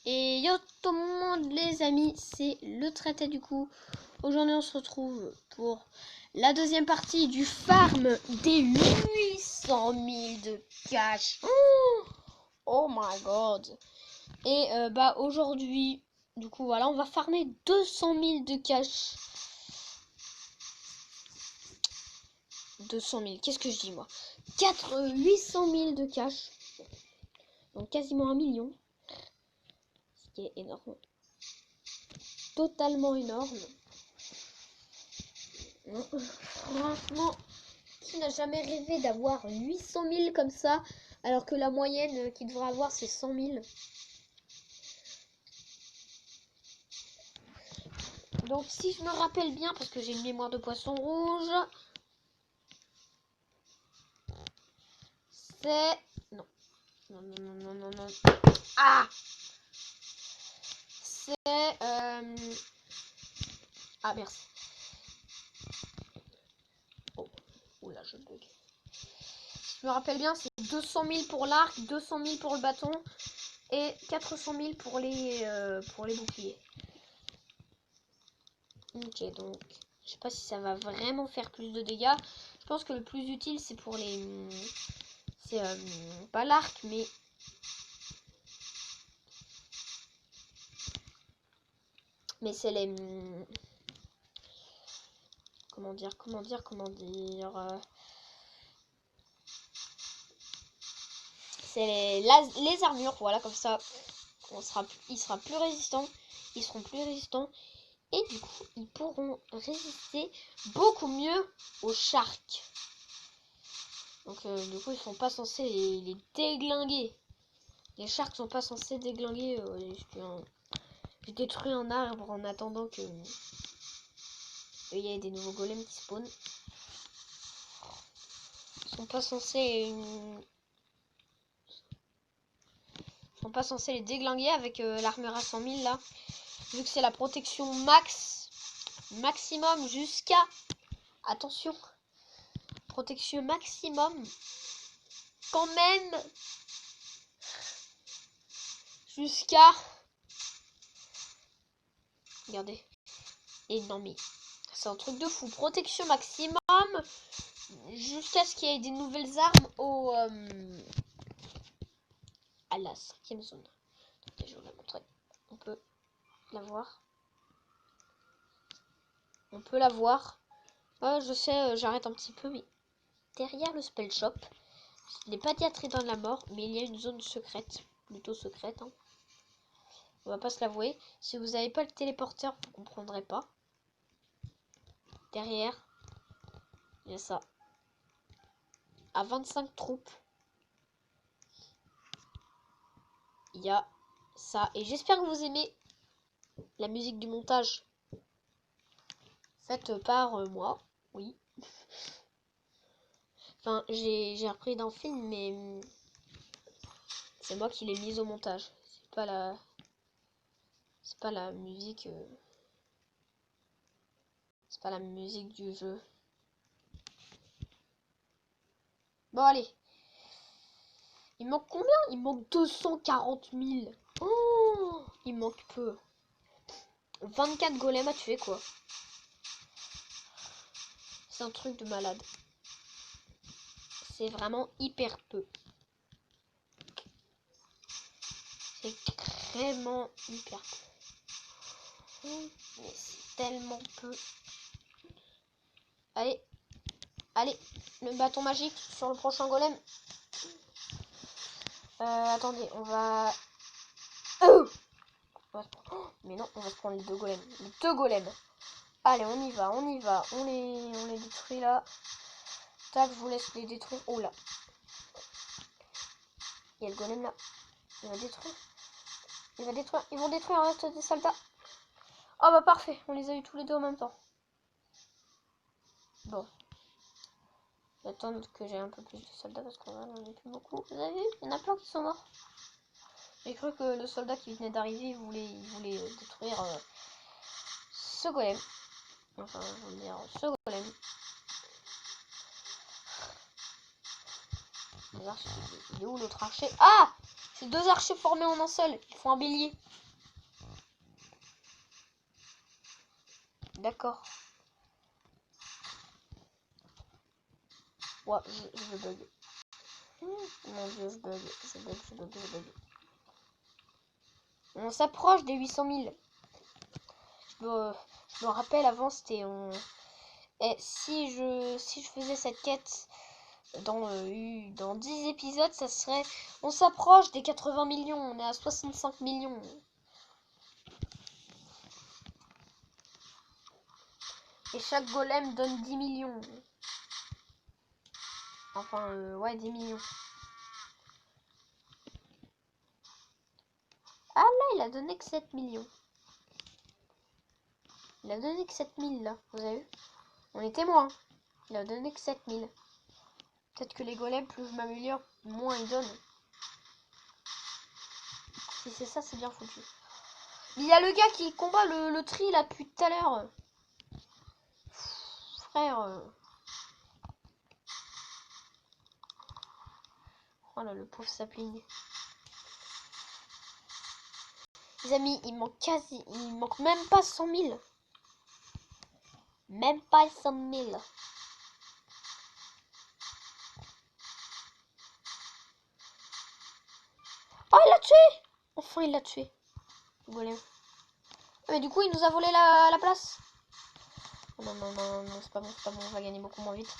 Et yo tout le monde les amis, c'est le traité du coup. Aujourd'hui on se retrouve pour la deuxième partie du farm des 800 000 de cash. Oh my god. Et aujourd'hui, du coup voilà, on va farmer 200 000 de cash. 200 000, qu'est-ce que je dis moi? 800 000 de cash. Donc quasiment 1 million. Ce qui est énorme. Totalement énorme. Franchement, qui n'a jamais rêvé d'avoir 800 000 comme ça, alors que la moyenne qu'il devrait avoir c'est 100 000. Donc si je me rappelle bien, parce que j'ai une mémoire de poisson rouge, c'est... Non. Non. Ah, c'est... Ah, merci. Oh, oula, je bug. Si je me rappelle bien, c'est 200 000 pour l'arc, 200 000 pour le bâton et 400 000 pour les boucliers. Ok, donc je sais pas si ça va vraiment faire plus de dégâts. Je pense que le plus utile c'est pour les... C'est pas l'arc, mais... Mais c'est les... Comment dire c'est les armures, voilà, comme ça il sera plus résistant. Ils seront plus résistants. Et du coup, ils pourront résister beaucoup mieux aux sharks. Donc du coup, ils sont pas censés les déglinguer. Les sharks sont pas censés déglinguer. J'ai détruit un arbre en attendant que il y ait des nouveaux golems qui spawnent. Ils sont pas censés les déglinguer avec l'armure à 100 000 là. Vu que c'est la protection maximum jusqu'à... Attention. Protection maximum. Quand même. Jusqu'à... Regardez. Et non mais... C'est un truc de fou. Protection maximum. Jusqu'à ce qu'il y ait des nouvelles armes à la 5e zone. Je vais vous la montrer. On peut la voir. On peut la voir. Je sais, j'arrête un petit peu, mais derrière le spell shop, il n'est pas diatré dans la mort, mais il y a une zone secrète. Plutôt secrète, hein. On va pas se l'avouer. Si vous n'avez pas le téléporteur, vous comprendrez pas. Derrière, il y a ça. À 25 troupes, il y a ça. Et j'espère que vous aimez la musique du montage. Faite par moi, oui. Enfin, j'ai repris d'un film, mais c'est moi qui l'ai mise au montage. C'est pas la musique. C'est pas la musique du jeu. Bon, allez. Il manque combien? Il manque 240 000. Oh, il manque peu. 24 golems à tuer, quoi. C'est un truc de malade. C'est vraiment hyper peu. C'est vraiment hyper peu. Mais c'est tellement peu. Allez. Allez. Le bâton magique sur le prochain golem. Attendez, on va... mais non, on va se prendre les deux golems. Les deux golems. Allez, on y va. On les détruit là. Tac, je vous laisse les détruire. Oh là. Il y a le golem là. Il va détruire. Ils vont détruire le reste des soldats. Oh bah parfait, on les a eu tous les deux en même temps. Bon. J'attends que j'ai un peu plus de soldats parce qu'on en a plus beaucoup. Vous avez vu, il y en a plein qui sont morts. J'ai cru que le soldat qui venait d'arriver, il voulait détruire ce golem. Enfin, je veux dire, ce golem. D'ailleurs, il est où l'autre archer? Ah! C'est 2 archers formés en un seul. Ils font un bélier. D'accord. Ouais, je bug. Mon dieu, je bug. On s'approche des 800 000. Je me rappelle, avant, c'était... Et si je faisais cette quête dans 10 épisodes, ça serait... On s'approche des 80 millions. On est à 65 millions. Et chaque golem donne 10 millions. Enfin, ouais, 10 millions. Ah là, il a donné que 7 millions. Il a donné que 7000 là, vous avez vu? On était moins. Il a donné que 7000. Peut-être que les golems, plus je m'améliore, moins ils donnent. Si c'est ça, c'est bien foutu. Mais il y a le gars qui combat le tri là depuis tout à l'heure. Frère. Oh là, le pauvre sapling. Les amis, il manque même pas 100 000. Même pas 100 000. Oh, il l'a tué! Enfin, il l'a tué. Golem. Mais du coup, il nous a volé la place. Non, c'est pas bon, on va gagner beaucoup moins vite.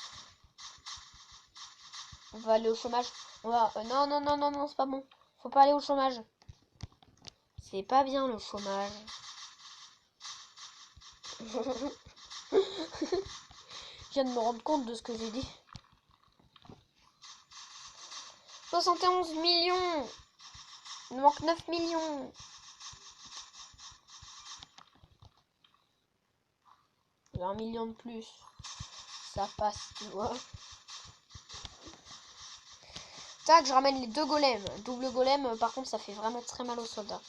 On va aller au chômage. On va... non, c'est pas bon. Faut pas aller au chômage. C'est pas bien le chômage. Je viens de me rendre compte de ce que j'ai dit. 71 millions. Il manque 9 millions. J'ai 1 million de plus. Ça passe, tu vois. Tac, je ramène les 2 golems. Double golem, par contre, ça fait vraiment très mal aux soldats.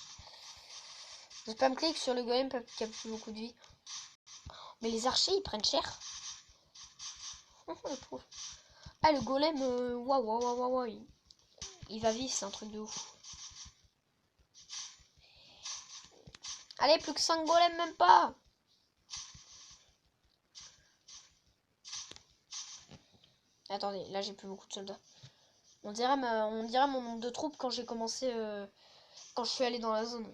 Je spam clic sur le golem qui a plus beaucoup de vie. Mais les archers, ils prennent cher. Ah, le golem, waouh. Il va vivre, c'est un truc de ouf. Allez, plus que 5 golems, même pas. Attendez, là, j'ai plus beaucoup de soldats. On dirait mon nombre de troupes quand j'ai commencé... quand je suis allé dans la zone.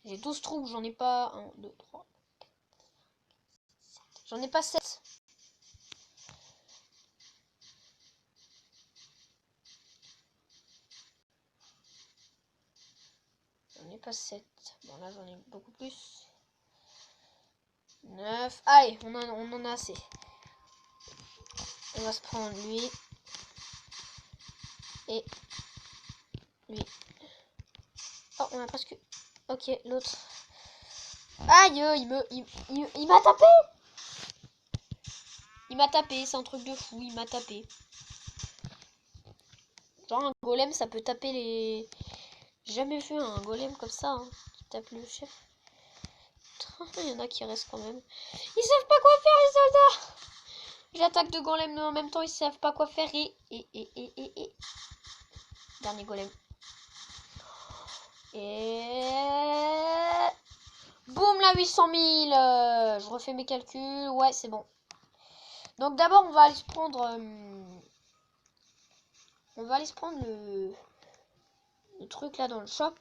J'ai 12 troupes, j'en ai pas... 1, 2, 3... J'en ai pas 7. J'en ai pas 7. Bon, là, j'en ai beaucoup plus. 9. Allez, on en a assez. On va se prendre lui. Et lui. Oh, on a presque... Ok, l'autre. Aïe, il m'a tapé. Il m'a tapé, c'est un truc de fou, il m'a tapé. Genre un golem, ça peut taper les... J'ai jamais vu un golem comme ça, hein, qui tape le chef. Il y en a qui restent quand même. Ils savent pas quoi faire, les soldats. J'attaque deux golems, mais en même temps, ils savent pas quoi faire. Et... Dernier golem. Et... Boum, là, 800 000. Je refais mes calculs. Ouais, c'est bon. Donc d'abord, on va aller se prendre... On va aller se prendre le truc là dans le shop.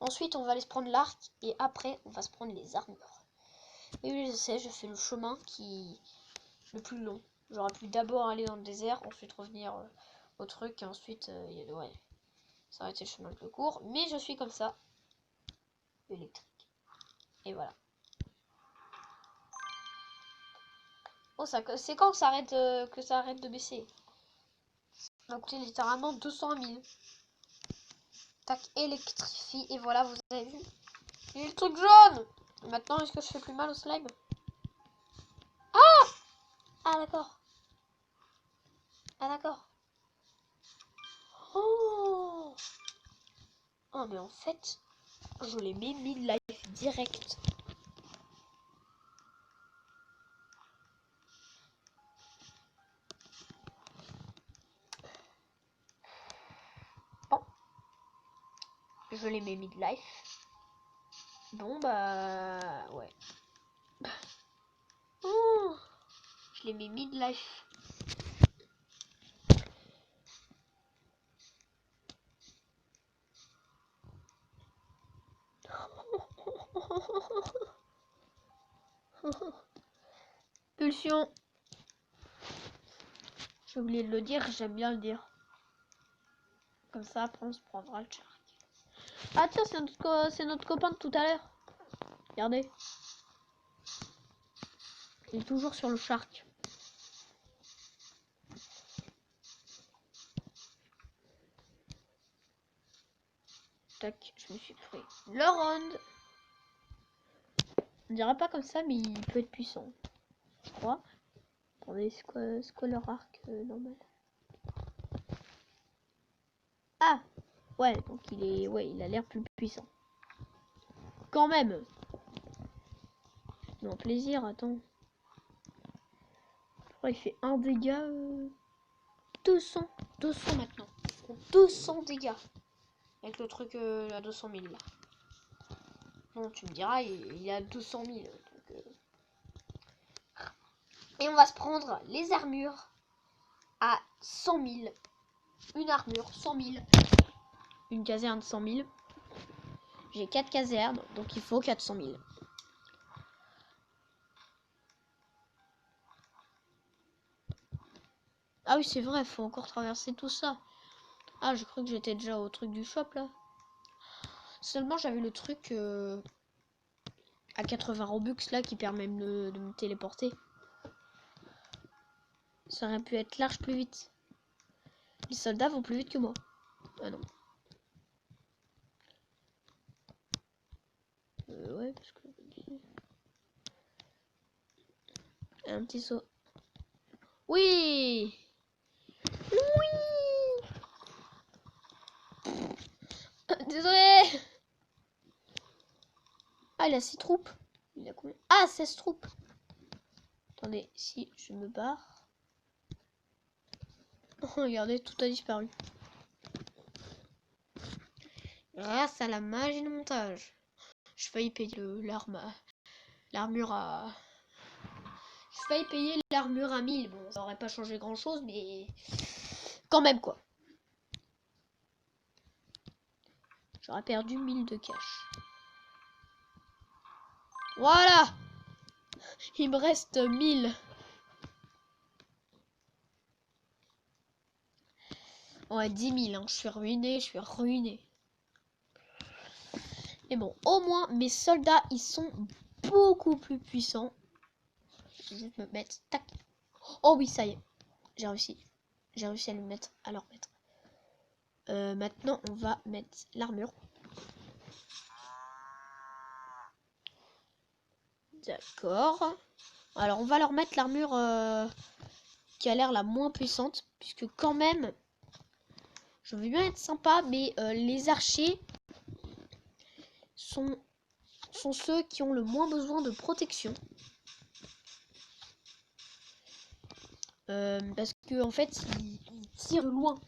Ensuite, on va aller se prendre l'arc. Et après, on va se prendre les armures. Et oui, je sais, je fais le chemin qui le plus long. J'aurais pu d'abord aller dans le désert, ensuite revenir au truc. Et ensuite, ouais, ça aurait été le chemin le plus court. Mais je suis comme ça. Électrique. Et voilà. Oh, c'est quand que ça arrête de baisser? Ça va coûter littéralement 200 000. Tac, électrifie. Et voilà, vous avez vu. Il y a le truc jaune. Maintenant, est-ce que je fais plus mal au slime? Ah, d'accord. Ah, d'accord. Oh. Oh, mais en fait, je l'ai mis mid-life direct. Bon. Je les mets mid-life. Bon, bah... Ouais. Oh, je les mets mid-life. Pulsion. J'ai oublié de le dire, j'aime bien le dire. Comme ça, après on se prendra le shark. Ah tiens, c'est notre copain de tout à l'heure. Regardez. Il est toujours sur le shark. Tac, je me suis pris le round. On dirait pas comme ça, mais il peut être puissant. Je crois. Attendez, c'est quoi leur arc normal? Ah ouais, donc il a l'air plus puissant. Quand même. Non, plaisir, attends. Il fait un dégât. 200 maintenant. 200 dégâts. Avec le truc à 200 000 là. Bon, tu me diras, il a 200 000. Donc, Et on va se prendre les armures à 100 000. Une armure, 100 000. Une caserne, 100 000. J'ai 4 casernes, donc il faut 400 000. Ah oui, c'est vrai, il faut encore traverser tout ça. Ah, je crois que j'étais déjà au truc du shop, là. Seulement, j'avais le truc à 80 Robux, là, qui permet de me téléporter. Ça aurait pu être large plus vite. Les soldats vont plus vite que moi. Ah non. Ouais, parce que... Un petit saut. Oui! Oui! Désolé! Ah, il a 6 troupes. Il a combien? Ah, 16 troupes. Attendez, si je me barre. Regardez, tout a disparu. Grâce à la magie de montage. Je failli payer l'armure à... Je failli payer l'armure à 1000. Bon, ça aurait pas changé grand chose, mais... Quand même, quoi. J'aurais perdu 1000 de cash. Voilà! Il me reste 1000. Ouais, 10 000, hein. Je suis ruiné. Mais bon, au moins, mes soldats, ils sont beaucoup plus puissants. Je vais juste me mettre... Tac. Oh oui, ça y est. J'ai réussi. J'ai réussi à leur mettre. Maintenant, on va mettre l'armure. D'accord. Alors, on va leur mettre l'armure qui a l'air la moins puissante. Puisque quand même, je veux bien être sympa, mais les archers sont ceux qui ont le moins besoin de protection. Parce que en fait, ils tirent de loin.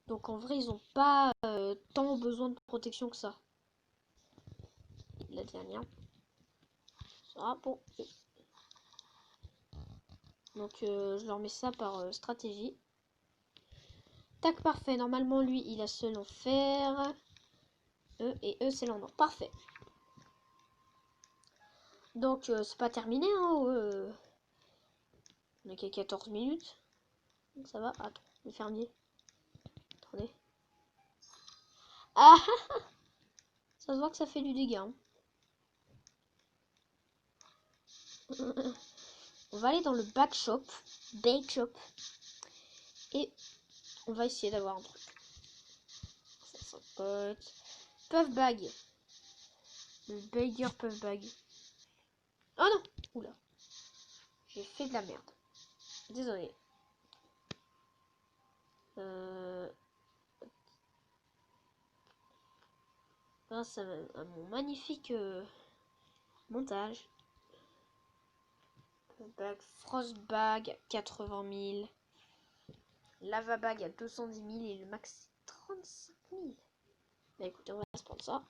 Donc en vrai, ils n'ont pas tant besoin de protection que ça. La dernière. Ça pour eux. Donc je leur mets ça par stratégie. Tac, parfait. Normalement, lui, il a seul en fer. Et eux, c'est l'en or. Parfait. Donc c'est pas terminé, hein. On a qu'à 14 minutes. Donc ça va. Attends, le fermier. Attendez. Ah! Ça se voit que ça fait du dégât. Hein. On va aller dans le bake shop. Et on va essayer d'avoir un truc. Ça sent pote. Puff bag. Le Baker puff bag. Oh non! Oula. J'ai fait de la merde. Désolé. Grâce à mon magnifique montage. Bag, Frost bag 80 000. Lava bag à 210 000 et le max 35 000. Bah écoutez, on va se prendre ça.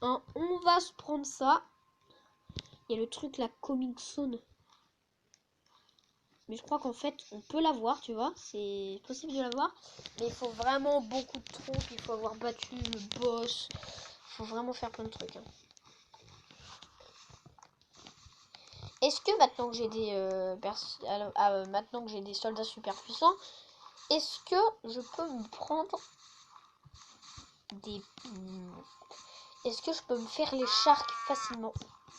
Hein, on va se prendre ça. Il y a le truc, la Coming Soon. Mais je crois qu'en fait, on peut l'avoir, tu vois. C'est possible de l'avoir. Mais il faut vraiment beaucoup de troupes. Il faut avoir battu le boss. Il faut vraiment faire plein de trucs. Hein. Est-ce que maintenant que j'ai des maintenant que j'ai des soldats super puissants, est-ce que je peux me prendre des... Est-ce que je peux me faire les sharks facilement?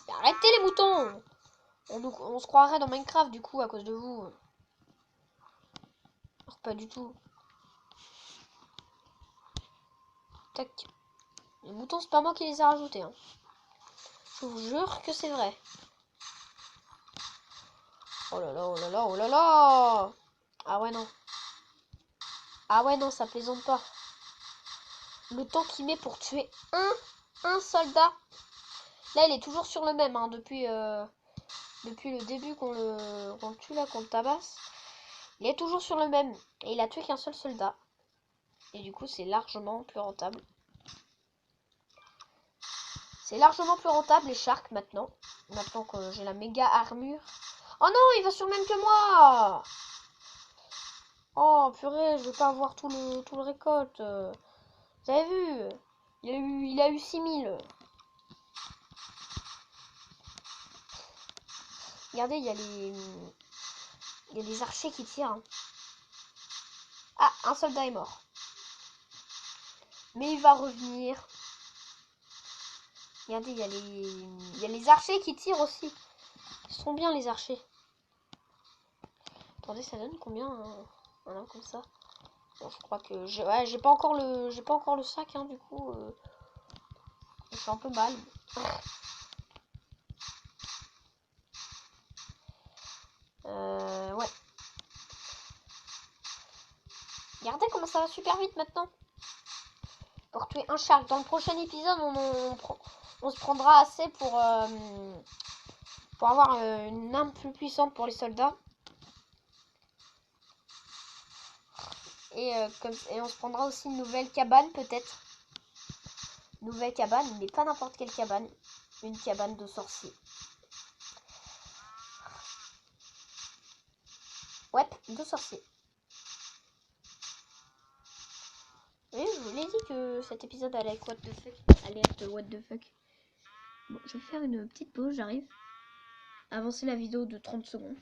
Mais arrêtez les moutons! On se croirait dans Minecraft du coup à cause de vous. Alors, pas du tout. Tac. Les moutons, c'est pas moi qui les ai rajoutés. Hein. Je vous jure que c'est vrai. Oh là là, oh là là, oh là là! Ah ouais, non. Ah ouais, non, ça plaisante pas. Le temps qu'il met pour tuer un soldat. Là, il est toujours sur le même, hein, depuis le début qu'on le tue, là, qu'on le tabasse. Il est toujours sur le même. Et il a tué qu'un seul soldat. Et du coup, c'est largement plus rentable. C'est largement plus rentable, les sharks, maintenant. Maintenant que j'ai la méga armure. Oh non, il va sur le même que moi! Oh, purée, je vais pas avoir tout le récolte. Vous avez vu? Il a eu 6000. Regardez, il y a les archers qui tirent. Hein. Ah, un soldat est mort. Mais il va revenir. Regardez, il y a les archers qui tirent aussi. Ils sont bien, les archers. Attendez, ça donne combien voilà, comme ça. Bon, je crois que j'ai pas encore le sac, hein, du coup. Je suis un peu mal. Ouais. Regardez comment ça va super vite maintenant. Pour tuer un shark. Dans le prochain épisode, on se prendra assez pour avoir une arme plus puissante pour les soldats. Et on se prendra aussi une nouvelle cabane peut-être. Nouvelle cabane, mais pas n'importe quelle cabane. Une cabane de sorciers. Ouais, de sorciers. Oui, je vous l'ai dit que cet épisode allait être what the fuck. Alerte what the fuck. Bon, je vais faire une petite pause, j'arrive. Avancer la vidéo de 30 secondes.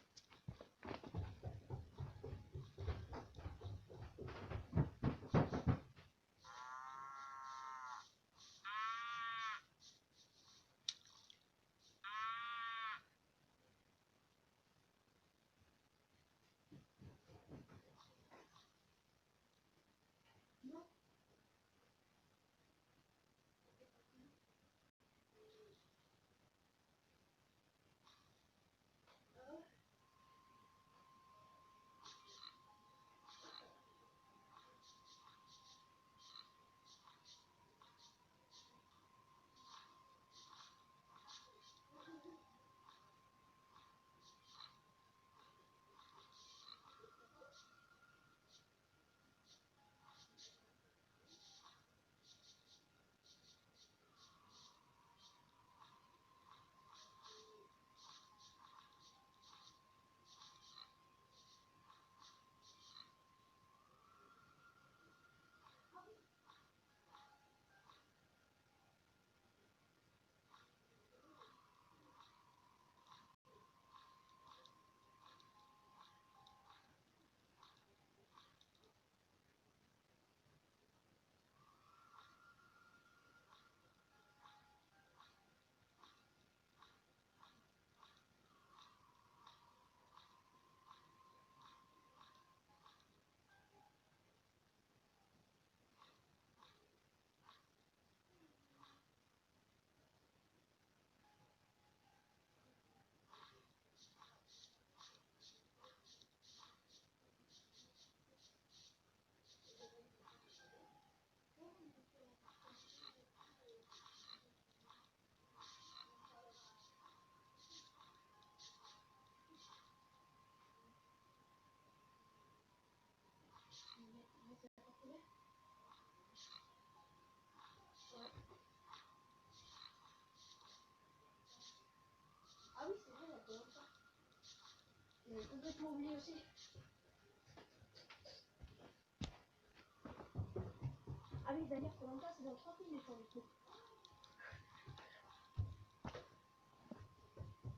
J'avais complètement oublié aussi. Ah oui, d'ailleurs, Koh-Lanta, c'est dans 30 minutes pour le coup.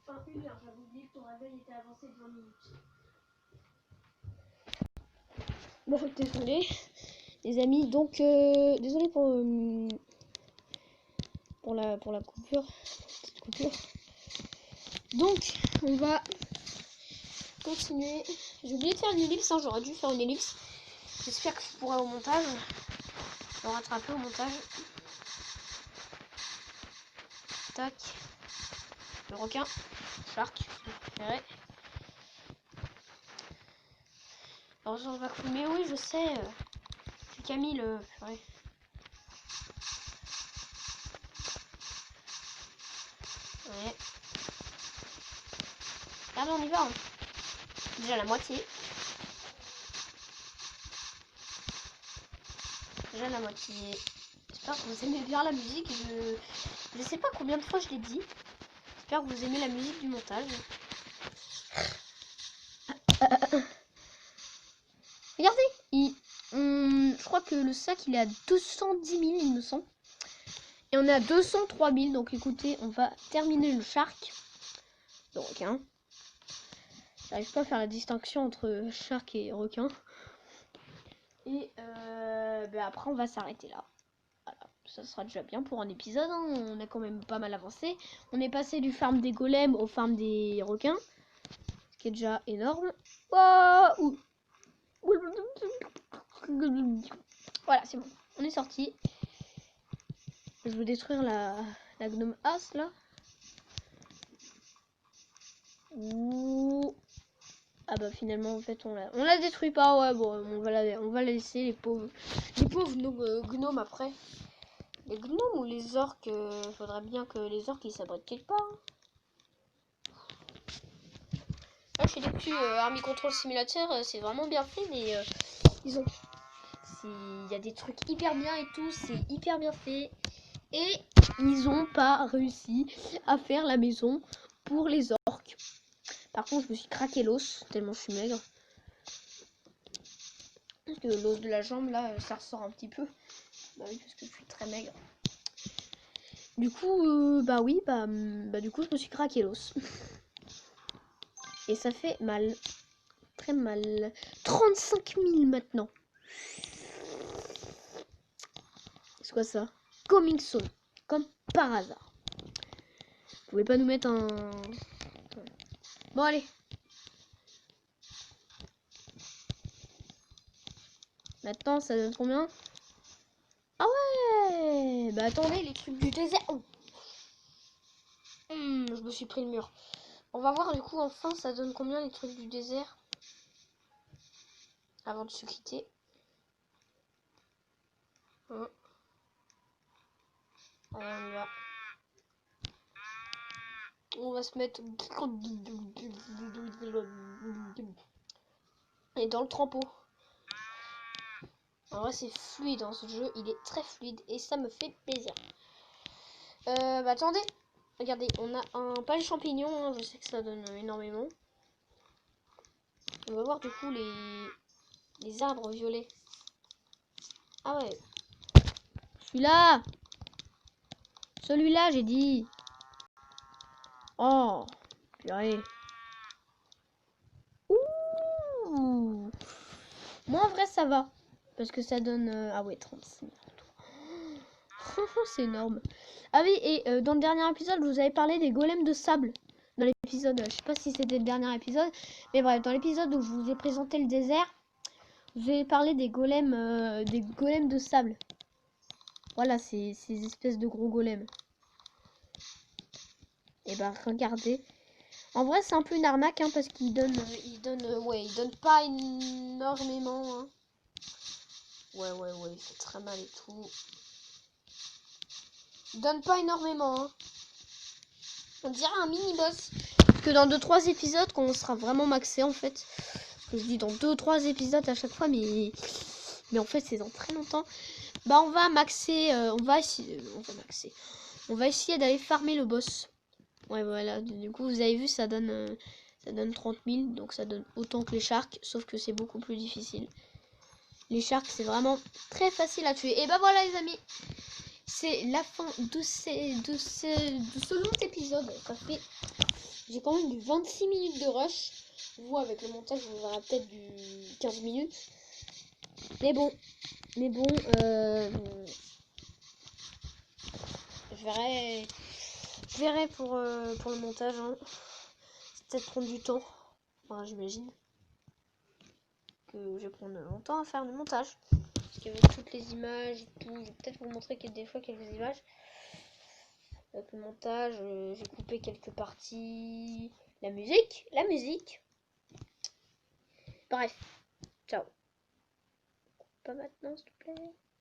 Enfin, 1 heure, j'avais oublié que ton réveil était avancé de 20 minutes. Bon, désolé, les amis, donc, désolé pour la coupure, petite coupure. Donc, on va continuer. J'ai oublié de faire une ellipse, hein, j'aurais dû faire une ellipse. J'espère que je pourrai au montage. Le rattraper au montage. Tac. Le requin. Shark. Préféré. Alors on va filmer, oui je sais. C'est Camille le. Ouais. Ouais. Allez, on y va. Hein. Déjà la moitié. Déjà la moitié. J'espère que vous aimez bien la musique. Je sais pas combien de fois je l'ai dit. J'espère que vous aimez la musique du montage. Regardez, je crois que le sac il est à 210 000 il me semble. Et on est à 203 000. Donc écoutez, on va terminer le shark. Le requin. J'arrive pas à faire la distinction entre shark et requin. Et après on va s'arrêter là. Voilà, ça sera déjà bien pour un épisode. Hein. On a quand même pas mal avancé. On est passé du farm des golems au farm des requins. Ce qui est déjà énorme. Oh, voilà, c'est bon. On est sorti. Je veux détruire la gnome as là. Ouh. Ah bah finalement en fait on la détruit pas. Ouais bon on va la laisser les pauvres gnomes après. Les gnomes ou les orques, faudrait bien que les orques ils s'abritent quelque part. Là je fais des petits Army Control Simulator, c'est vraiment bien fait mais ils ont il y a des trucs hyper bien et tout, c'est hyper bien fait. Et ils ont pas réussi à faire la maison pour les orques. Par contre, je me suis craqué l'os tellement je suis maigre. Parce que l'os de la jambe là, ça ressort un petit peu. Bah oui, parce que je suis très maigre. Du coup, bah oui, du coup, je me suis craqué l'os. Et ça fait mal. Très mal. 35 000 maintenant. C'est quoi ça? Coming soon. Comme par hasard. Vous pouvez pas nous mettre un... Bon, allez. Maintenant, ça donne combien? Ah ouais. Bah attendez, les trucs du désert. Oh. Je me suis pris le mur. On va voir du coup, enfin, ça donne combien les trucs du désert? Avant de se quitter. Allez, on y va. On va se mettre... Et dans le trempeau. En vrai c'est fluide dans ce jeu, il est très fluide et ça me fait plaisir. Bah attendez, regardez, on a un palais champignon, hein, je sais que ça donne énormément. On va voir du coup les arbres violets. Ah ouais. Celui-là j'ai dit. Oh, purée. Ouh. Moi en vrai ça va. Parce que ça donne... Ah ouais, 36 000. C'est énorme. Ah oui, et dans le dernier épisode, je vous avais parlé des golems de sable. Dans l'épisode, je sais pas si c'était le dernier épisode, mais bref, dans l'épisode où je vous ai présenté le désert, je vous ai parlé des golems de sable. Voilà, ces espèces de gros golems. Et bah regardez. En vrai, c'est un peu une arnaque, hein, parce qu'il donne, il donne pas énormément. Hein. Ouais, il fait très mal et tout. Il donne pas énormément. Hein. On dirait un mini-boss. Que dans 2-3 épisodes, quand on sera vraiment maxé en fait. Je dis dans 2-3 épisodes à chaque fois, mais en fait c'est dans très longtemps. Bah on va maxer, on va essayer d'aller farmer le boss. Ouais voilà, du coup vous avez vu ça donne Ça donne 30 000, donc ça donne autant que les sharks, sauf que c'est beaucoup plus difficile. Les sharks, c'est vraiment très facile à tuer. Et bah voilà les amis, c'est la fin de ce long épisode. Ça fait, j'ai quand même du 26 minutes de rush. Vous, avec le montage, vous verrez peut-être du 15 minutes. Mais bon, je verrai pour le montage. Hein. C'est peut-être prendre du temps. Enfin, j'imagine que je vais prendre longtemps à faire le montage. Parce qu'avec toutes les images et tout, je vais peut-être vous montrer que des fois quelques images. Avec le montage, j'ai coupé quelques parties. La musique. Bref, ciao. Pas maintenant, s'il te plaît.